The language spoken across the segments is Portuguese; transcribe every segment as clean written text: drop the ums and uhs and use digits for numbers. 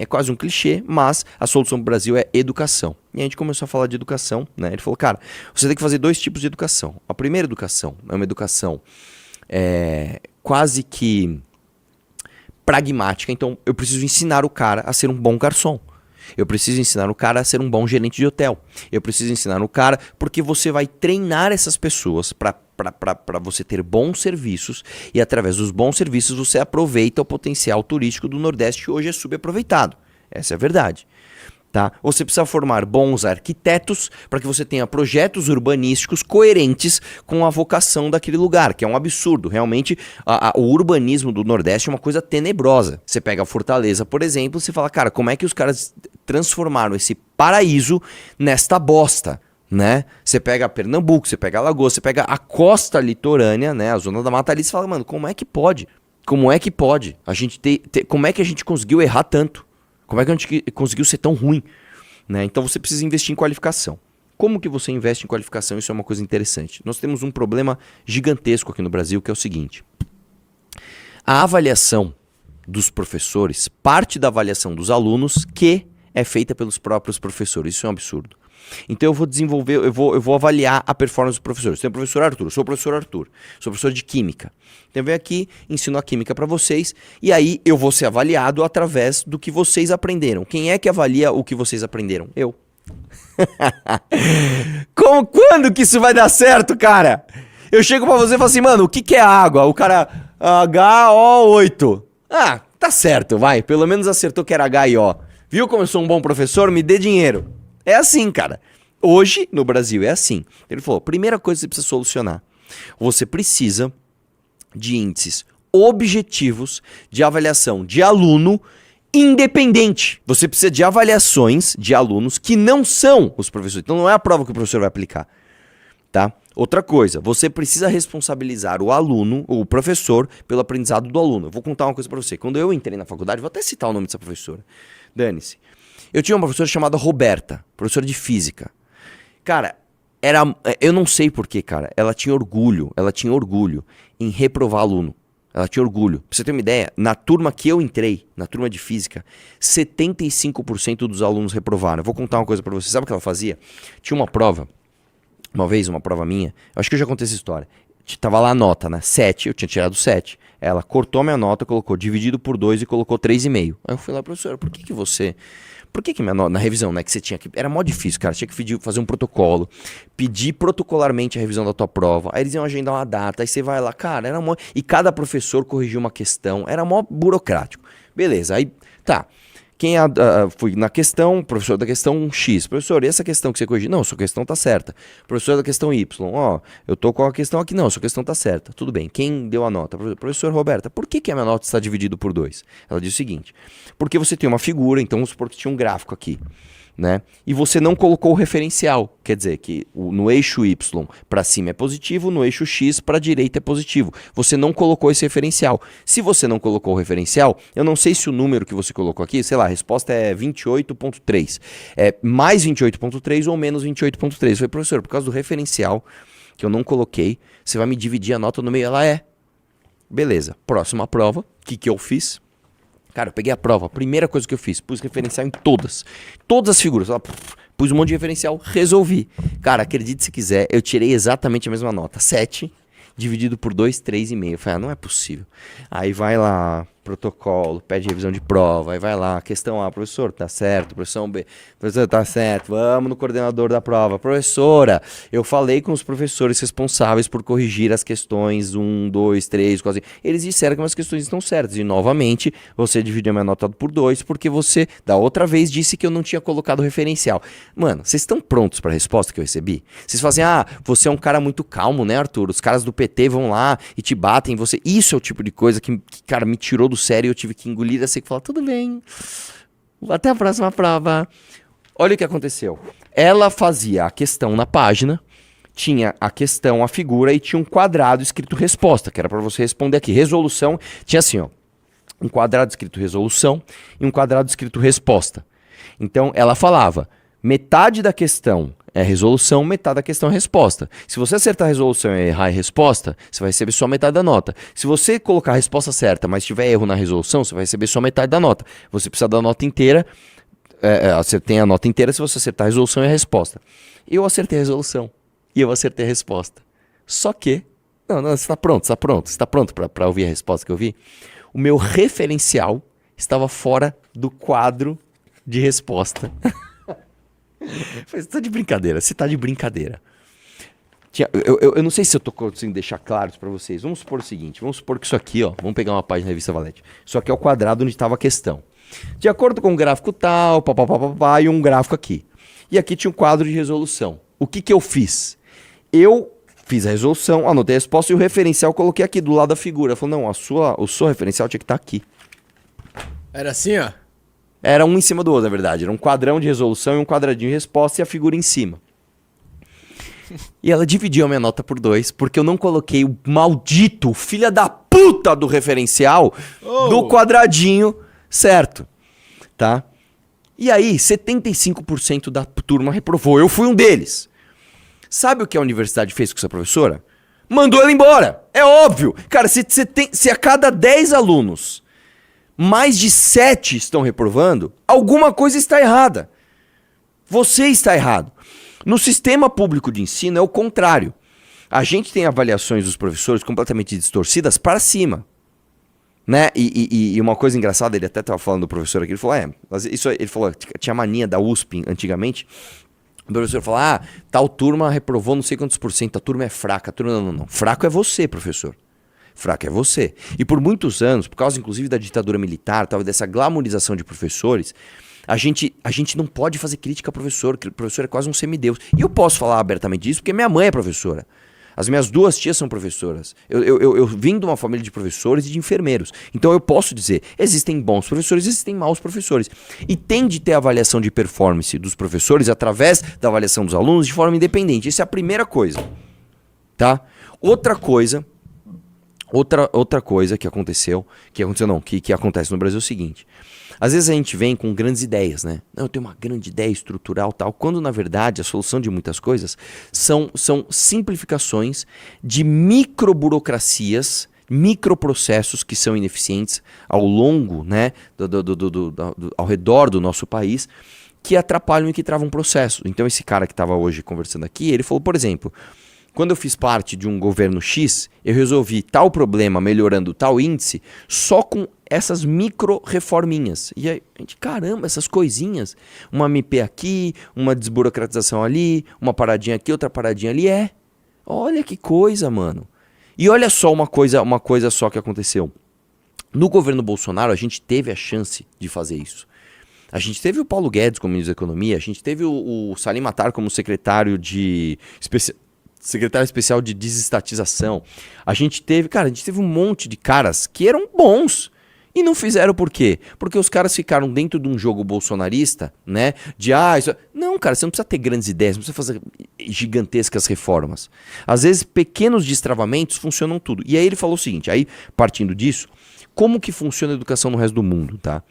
É quase um clichê, mas a solução para o Brasil é educação. E a gente começou a falar de educação, né? Ele falou, cara, você tem que fazer 2 tipos de educação. A primeira educação é uma educação quase que pragmática. Então, eu preciso ensinar o cara a ser um bom garçom. Eu preciso ensinar o cara a ser um bom gerente de hotel. Eu preciso ensinar o cara porque você vai treinar essas pessoas para você ter bons serviços e através dos bons serviços você aproveita o potencial turístico do Nordeste que hoje é subaproveitado. Essa é a verdade. Tá? Você precisa formar bons arquitetos para que você tenha projetos urbanísticos coerentes com a vocação daquele lugar, que é um absurdo. Realmente, o urbanismo do Nordeste é uma coisa tenebrosa. Você pega a Fortaleza, por exemplo, e você fala, cara, como é que os caras transformaram esse paraíso nesta bosta? Né? Você pega Pernambuco, você pega Alagoas, você pega a costa litorânea, né? A zona da Mata ali, você fala, mano, como é que pode? Como é que pode? A gente como é que a gente conseguiu errar tanto? Como é que a gente conseguiu ser tão ruim? Né? Então você precisa investir em qualificação. Como que você investe em qualificação? Isso é uma coisa interessante. Nós temos um problema gigantesco aqui no Brasil, que é o seguinte. A avaliação dos professores parte da avaliação dos alunos, que é feita pelos próprios professores. Isso é um absurdo. Então eu vou desenvolver, eu vou avaliar a performance dos professores. Tem o professor Arthur, eu sou o professor Arthur, sou professor de química. Então eu venho aqui, ensino a química para vocês e aí eu vou ser avaliado através do que vocês aprenderam. Quem é que avalia o que vocês aprenderam? Eu. Quando que isso vai dar certo, cara? Eu chego pra você e falo assim, mano, o que é água? O cara, HO8. Ah, tá certo, vai. Pelo menos acertou que era H e O. Viu como eu sou um bom professor? Me dê dinheiro. É assim, cara. Hoje, no Brasil, é assim. Ele falou, primeira coisa que você precisa solucionar. Você precisa de índices objetivos de avaliação de aluno independente. Você precisa de avaliações de alunos que não são os professores. Então não é a prova que o professor vai aplicar. Tá? Outra coisa, você precisa responsabilizar o aluno, ou o professor, pelo aprendizado do aluno. Eu vou contar uma coisa pra você. Quando eu entrei na faculdade, vou até citar o nome dessa professora. Dane-se. Eu tinha uma professora chamada Roberta, professora de física. Cara, eu não sei porquê, cara. Ela tinha orgulho em reprovar aluno. Ela tinha orgulho. Pra você ter uma ideia, na turma que eu entrei, na turma de física, 75% dos alunos reprovaram. Eu vou contar uma coisa pra você. Sabe o que ela fazia? Tinha uma prova, uma vez, uma prova minha. Eu acho que eu já contei essa história. Tava lá a nota, né? 7, eu tinha tirado 7. Ela cortou minha nota, colocou dividido por 2 e colocou 3,5. Aí eu fui lá, professora, por que minha nota, na revisão, né, que você tinha que... Era mó difícil, cara, tinha que fazer um protocolo, pedir protocolarmente a revisão da tua prova, aí eles iam agendar uma data, aí você vai lá, cara, era mó... E cada professor corrigia uma questão, era mó burocrático. Beleza, aí, tá... Fui na questão, professor da questão X. Professor, e essa questão que você corrigiu? Não, sua questão tá certa. Professor da questão Y. Ó, eu tô com a questão aqui. Não, sua questão tá certa. Tudo bem. Quem deu a nota? Professor Roberta, por que a minha nota está dividida por 2? Ela diz o seguinte. Porque você tem uma figura, então vamos supor que tinha um gráfico aqui. Né? E você não colocou o referencial, quer dizer que no eixo Y para cima é positivo, no eixo X para a direita é positivo. Você não colocou esse referencial. Se você não colocou o referencial, eu não sei se o número que você colocou aqui, sei lá, a resposta é 28.3. É mais 28.3 ou menos 28.3. Eu falei, professor, por causa do referencial que eu não coloquei, você vai me dividir a nota no meio? Ela é. Beleza, próxima prova, o que eu fiz? Cara, eu peguei a prova, a primeira coisa que eu fiz, pus referencial em todas as figuras, pus um monte de referencial, resolvi. Cara, acredite se quiser, eu tirei exatamente a mesma nota, 7 dividido por 2, 3,5. Eu falei, não é possível. Aí vai lá, protocolo, pede revisão de prova, aí vai lá, questão A, professor, tá certo, professor B, professor, tá certo, vamos no coordenador da prova. Professora, eu falei com os professores responsáveis por corrigir as questões 1, 2, 3, 4, eles disseram que as questões estão certas, e novamente, você dividiu a minha nota por 2, porque você, da outra vez, disse que eu não tinha colocado referencial. Mano, vocês estão prontos para a resposta que eu recebi? Vocês falam assim, você é um cara muito calmo, né, Arthur? Os caras do PT vão lá e te batem, você... Isso é o tipo de coisa que cara, me tirou do sério, eu tive que engolir assim e falar, tudo bem, até a próxima prova. Olha o que aconteceu. Ela fazia a questão na página, tinha a questão, a figura e tinha um quadrado escrito resposta, que era para você responder aqui. Resolução, tinha assim, ó, um quadrado escrito resolução e um quadrado escrito resposta. Então ela falava, metade da questão é resolução, metade da questão é resposta. Se você acertar a resolução e errar a resposta, você vai receber só metade da nota. Se você colocar a resposta certa, mas tiver erro na resolução, você vai receber só metade da nota. Você precisa da nota inteira. Você tem a nota inteira se você acertar a resolução e a resposta. Eu acertei a resolução e eu acertei a resposta. Só que... Não, você está pronto, você está pronto para ouvir a resposta que eu vi? O meu referencial estava fora do quadro de resposta. Você tá de brincadeira, você tá de brincadeira. Eu não sei se eu tô conseguindo deixar claro isso pra vocês. Vamos supor o seguinte, vamos supor que isso aqui, ó, vamos pegar uma página da revista Valete. Isso aqui é o quadrado onde estava a questão. De acordo com o gráfico tal, papapá, e um gráfico aqui. E aqui tinha um quadro de resolução. O que que eu fiz? Eu fiz a resolução, anotei a resposta e o referencial eu coloquei aqui do lado da figura. Eu falei, não, o seu referencial tinha que estar aqui. Era assim, ó? Era um em cima do outro, na verdade. Era um quadrão de resolução e um quadradinho de resposta e a figura em cima. E ela dividiu a minha nota por 2, porque eu não coloquei o maldito filha da puta do referencial do quadradinho certo, tá? E aí, 75% da turma reprovou. Eu fui um deles. Sabe o que a universidade fez com essa professora? Mandou ela embora. É óbvio. Cara, se a cada 10 alunos... mais de 7 estão reprovando, alguma coisa está errada. Você está errado. No sistema público de ensino é o contrário. A gente tem avaliações dos professores completamente distorcidas para cima. Né? E uma coisa engraçada, ele até estava falando do professor aqui, ele falou, ele falou, tinha mania da USP antigamente, o professor falou, tal turma reprovou não sei quantos por cento, a turma é fraca. A turma, não. Fraco é você, professor. Fraco é você. E por muitos anos, por causa inclusive da ditadura militar, talvez dessa glamorização de professores, a gente não pode fazer crítica ao professor, que o professor é quase um semideus. E eu posso falar abertamente disso porque minha mãe é professora. As minhas 2 tias são professoras. Eu vim de uma família de professores e de enfermeiros. Então eu posso dizer, existem bons professores, existem maus professores. E tem de ter avaliação de performance dos professores através da avaliação dos alunos de forma independente. Essa é a primeira coisa. Tá? Outra coisa que aconteceu, que acontece no Brasil é o seguinte. Às vezes a gente vem com grandes ideias, né? Não, eu tenho uma grande ideia estrutural tal, quando na verdade a solução de muitas coisas são simplificações de microburocracias, microprocessos que são ineficientes ao longo, né, ao redor do nosso país, que atrapalham e que travam um processo. Então esse cara que estava hoje conversando aqui, ele falou, por exemplo... Quando eu fiz parte de um governo X, eu resolvi tal problema melhorando tal índice só com essas micro reforminhas. E aí, caramba, essas coisinhas, uma MP aqui, uma desburocratização ali, uma paradinha aqui, outra paradinha ali, olha que coisa, mano. E olha só uma coisa só que aconteceu. No governo Bolsonaro, a gente teve a chance de fazer isso. A gente teve o Paulo Guedes como ministro da Economia, a gente teve o Salim Matar como secretário especial de desestatização. A gente teve um monte de caras que eram bons e não fizeram por quê? Porque os caras ficaram dentro de um jogo bolsonarista, né? Não, cara, você não precisa ter grandes ideias, não precisa fazer gigantescas reformas. Às vezes, pequenos destravamentos funcionam tudo. E aí ele falou o seguinte, aí partindo disso, como que funciona a educação no resto do mundo, tá?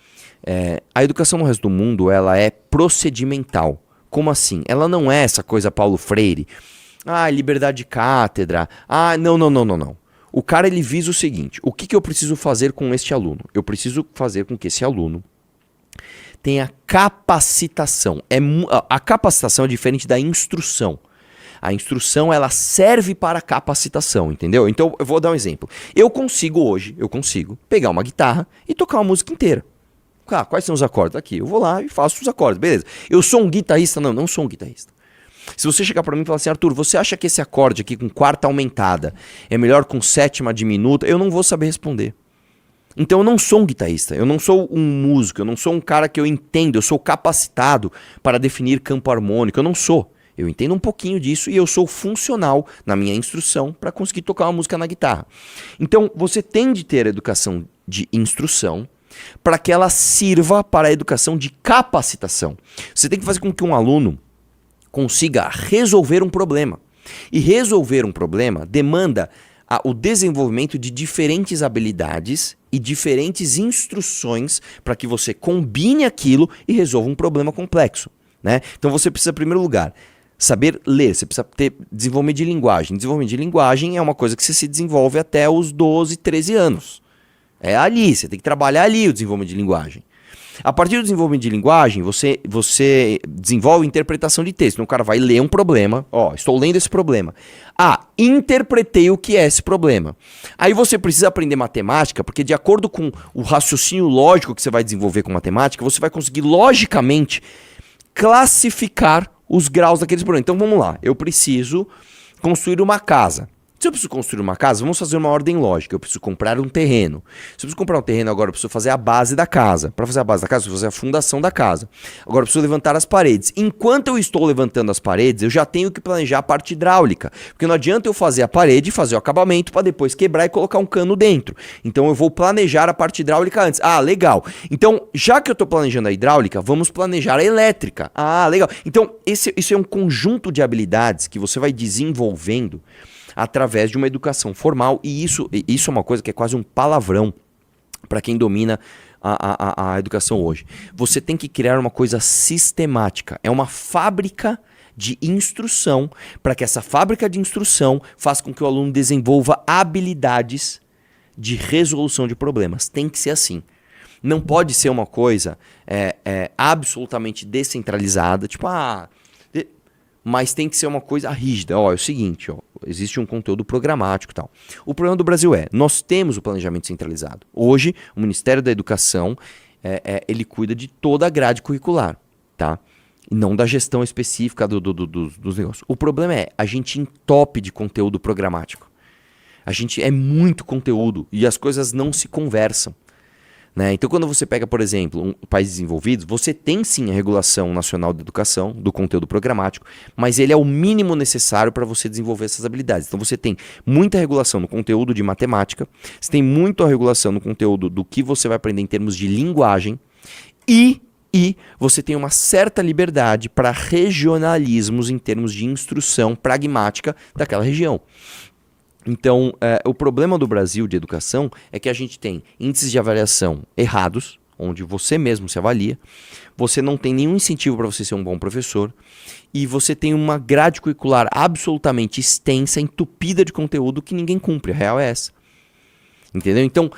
A educação no resto do mundo, ela é procedimental. Como assim? Ela não é essa coisa Paulo Freire, liberdade de cátedra. Não. O cara, ele visa o seguinte, o que eu preciso fazer com este aluno? Eu preciso fazer com que esse aluno tenha capacitação. A capacitação é diferente da instrução. A instrução, ela serve para a capacitação, entendeu? Então, eu vou dar um exemplo. Eu consigo pegar uma guitarra e tocar uma música inteira. Quais são os acordes? Aqui, eu vou lá e faço os acordes, beleza. Eu sou um guitarrista? Não sou um guitarrista. Se você chegar pra mim e falar assim, Arthur, você acha que esse acorde aqui com quarta aumentada é melhor com sétima diminuta? Eu não vou saber responder. Então eu não sou um guitarrista, eu não sou um músico, eu não sou um cara que eu entendo, eu sou capacitado para definir campo harmônico, eu não sou. Eu entendo um pouquinho disso e eu sou funcional na minha instrução para conseguir tocar uma música na guitarra. Então você tem de ter a educação de instrução para que ela sirva para a educação de capacitação. Você tem que fazer com que um aluno consiga resolver um problema. E resolver um problema demanda o desenvolvimento de diferentes habilidades e diferentes instruções para que você combine aquilo e resolva um problema complexo, né? Então você precisa, em primeiro lugar, saber ler, você precisa ter desenvolvimento de linguagem. Desenvolvimento de linguagem é uma coisa que você se desenvolve até os 12, 13 anos. É ali, você tem que trabalhar ali o desenvolvimento de linguagem. A partir do desenvolvimento de linguagem, você desenvolve interpretação de texto. Então o cara vai ler um problema. Ó, estou lendo esse problema. Ah, interpretei o que é esse problema. Aí você precisa aprender matemática, porque de acordo com o raciocínio lógico que você vai desenvolver com matemática, você vai conseguir logicamente classificar os graus daqueles problemas. Então vamos lá, eu preciso construir uma casa. Se eu preciso construir uma casa, vamos fazer uma ordem lógica. Eu preciso comprar um terreno. Se eu preciso comprar um terreno agora, eu preciso fazer a base da casa. Para fazer a base da casa, eu preciso fazer a fundação da casa. Agora eu preciso levantar as paredes. Enquanto eu estou levantando as paredes, eu já tenho que planejar a parte hidráulica. Porque não adianta eu fazer a parede, fazer o acabamento, para depois quebrar e colocar um cano dentro. Então eu vou planejar a parte hidráulica antes. Ah, legal. Então, já que eu estou planejando a hidráulica, vamos planejar a elétrica. Ah, legal. Então, isso é um conjunto de habilidades que você vai desenvolvendo através de uma educação formal, e isso é uma coisa que é quase um palavrão para quem domina a educação hoje. Você tem que criar uma coisa sistemática, é uma fábrica de instrução, para que essa fábrica de instrução faça com que o aluno desenvolva habilidades de resolução de problemas. Tem que ser assim. Não pode ser uma coisa absolutamente descentralizada, tipo, mas tem que ser uma coisa rígida. Ó, é o seguinte, ó, existe um conteúdo programático e tal. O problema do Brasil nós temos o planejamento centralizado. Hoje, o Ministério da Educação, ele cuida de toda a grade curricular, tá? E não da gestão específica dos negócios. O problema a gente entope de conteúdo programático. A gente é muito conteúdo e as coisas não se conversam. Né? Então, quando você pega, por exemplo, países desenvolvidos, você tem sim a regulação nacional de educação, do conteúdo programático, mas ele é o mínimo necessário para você desenvolver essas habilidades. Então, você tem muita regulação no conteúdo de matemática, você tem muita regulação no conteúdo do que você vai aprender em termos de linguagem e você tem uma certa liberdade para regionalismos em termos de instrução pragmática daquela região. Então, o problema do Brasil de educação é que a gente tem índices de avaliação errados, onde você mesmo se avalia, você não tem nenhum incentivo para você ser um bom professor, e você tem uma grade curricular absolutamente extensa, entupida de conteúdo que ninguém cumpre. A real é essa. Entendeu? Então,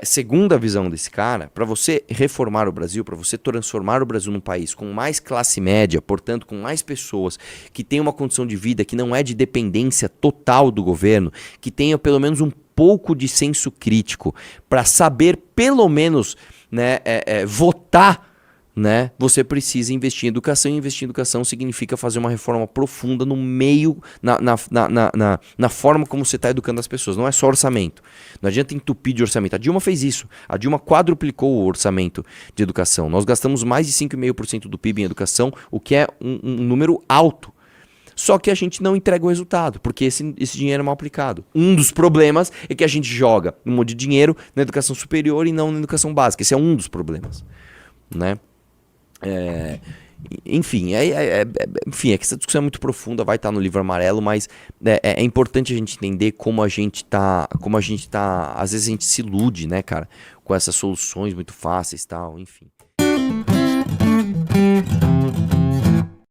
segundo a visão desse cara, para você reformar o Brasil, para você transformar o Brasil num país com mais classe média, portanto com mais pessoas que tenham uma condição de vida que não é de dependência total do governo, que tenha pelo menos um pouco de senso crítico, para saber pelo menos, né, votar, né, você precisa investir em educação, e investir em educação significa fazer uma reforma profunda no meio, na forma como você está educando as pessoas. Não é só orçamento. Não adianta entupir de orçamento. A Dilma fez isso. A Dilma quadruplicou o orçamento de educação. Nós gastamos mais de 5,5% do PIB em educação, o que é um número alto. Só que a gente não entrega o resultado, porque esse dinheiro é mal aplicado. Um dos problemas é que a gente joga um monte de dinheiro na educação superior e não na educação básica. Esse é um dos problemas, né? Enfim, enfim, que essa discussão é muito profunda, vai estar no livro amarelo, mas é importante a gente entender como a gente tá, às vezes a gente se ilude, né, cara, com essas soluções muito fáceis e tal, enfim.